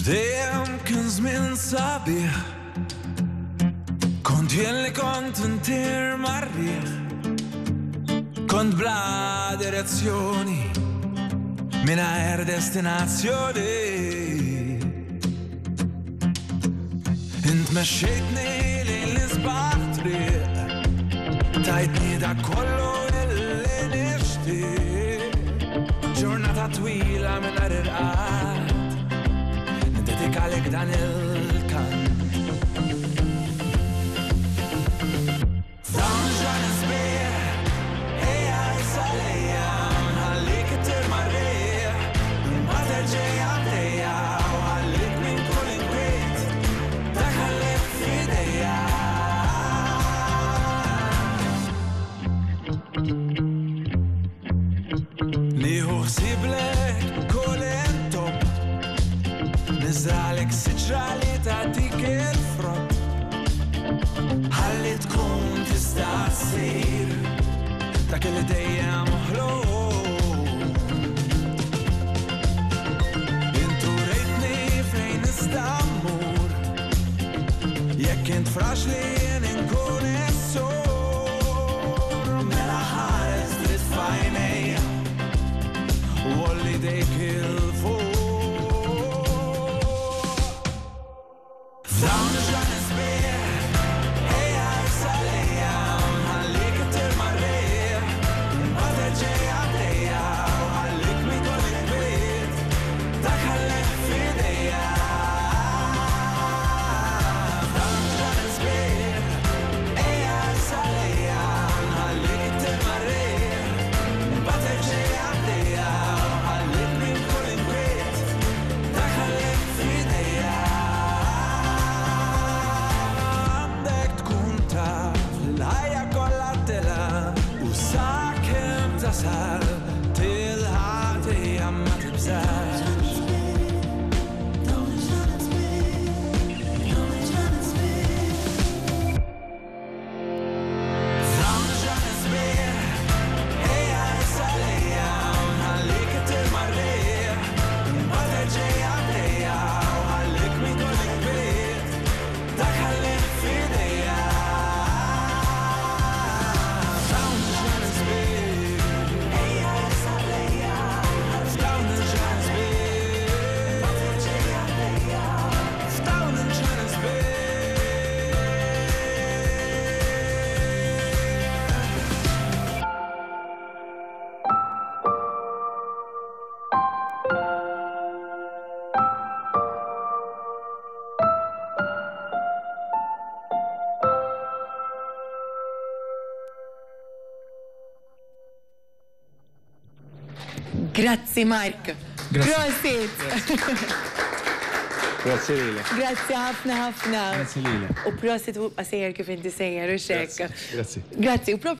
Fdejjem kien żmien sabiħ, kont jien li kont intir marriħ, kont bla direzzjoni, mingħajr destinazzjoni. Int mexxejtni lejn l-isbaħ triq, tajtni dak kollu illi nixtieq, ġurnata twila mingħajr irqad, nidedikalek dan il-kant. F'dawn ġranet sbieħ, ejja jsalejja, nħallik ittir marriħ, imbagħad terġejja bdejja, u ħallik minn kull inkwiet, dak ħallek f'idejja. Nieħu ħsiblek kull intop, niżralek siġra li tagħtik il-frott, ħalli tkun tista' ssir dak li dejjem ħloq. Intu rejtni fejn nista' mmur, jekk int fraxli jien inkun is-sur, mela ħares dritt f'għajnejja u olli dejk il-fuq. F'dawn ġranet sbieħ, ejja jsalejja, nħallik ittir marriħ, imbagħad terġejja bdejja, u ħallik minn kull inkwiet, dak ħallek f'idejja. F'dawn ġranet sbieħ, ejja jsalejja, nħallik ittir marriħ, imbagħad terġejja bdejja, u ħallik minn kull inkwiet, dak ħallek f'idejja. Għandek tkun taf l-ħajja kollha tilha, u sakemm tasal tilħaq ejja ma tibżax. F'dawn ġranet sbieħ, ejja jsalejja, nħallik ittir marriħ, imbagħad terġejja bdejja, u ħallik minn kull inkwiet, dak ħallek f'idejja. F'dawn ġranet sbieħ, ejja jsalejja, f'dawn ġranet sbieħ, imbagħad terġejja bdejja, f'dawn ġranet sbieħ. Grazzi Mark. Prosit. Grazie lile. Grazzi ħafna ħafna. Grazie lile. U prosit u qasejjer kif inti sejjer u xek. Grazie. Grazzi. U